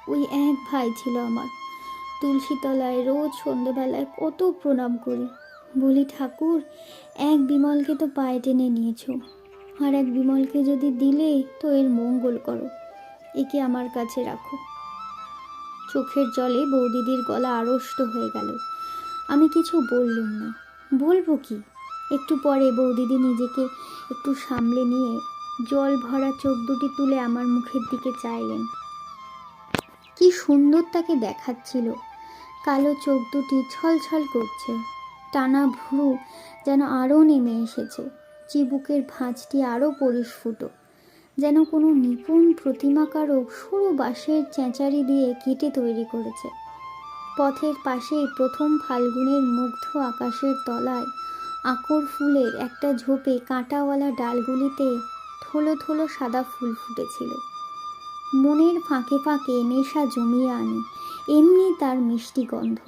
ওই এক ভাই ছিল আমার। তুলসীতলায় রোজ সন্ধ্যেবেলায় কত প্রণাম করি। বলি, ঠাকুর, এক বিমলকে তো পায়ে টেনে নিয়েছ, আর এক বিমলকে যদি দিলে তো এর মঙ্গল করো, একে আমার কাছে রাখো। চোখের জলে বৌদিদির গলা আড়ষ্ট হয়ে গেল। আমি কিছু বললুম না। বলবো কি? একটু পরে বৌদিদি নিজেকে একটু সামলে নিয়ে জল ভরা চোখ দুটি তুলে আমার মুখের দিকে চাইলেন। কি সুন্দর তাকে দেখাচ্ছিল। কালো চোখ দুটি ছলছল করছে, টানা ভ্রু যেন আরও নেমে এসেছে, চিবুকের ভাঁজটি আরও পরিস্ফুট, যেন কোনো নিপুণ প্রতিমাকারক সরু বাঁশের চেঁচারি দিয়ে কেটে তৈরি করেছে। পথের পাশেই প্রথম ফাল্গুনের মুগ্ধ আকাশের তলায় আকর ফুলের একটা ঝোপে কাঁটাওয়ালা ডালগুলিতে থলো থলো সাদা ফুল ফুটেছিল। মনের ফাঁকে ফাঁকে নেশা জমিয়ে আনে এমনি তার মিষ্টি গন্ধ।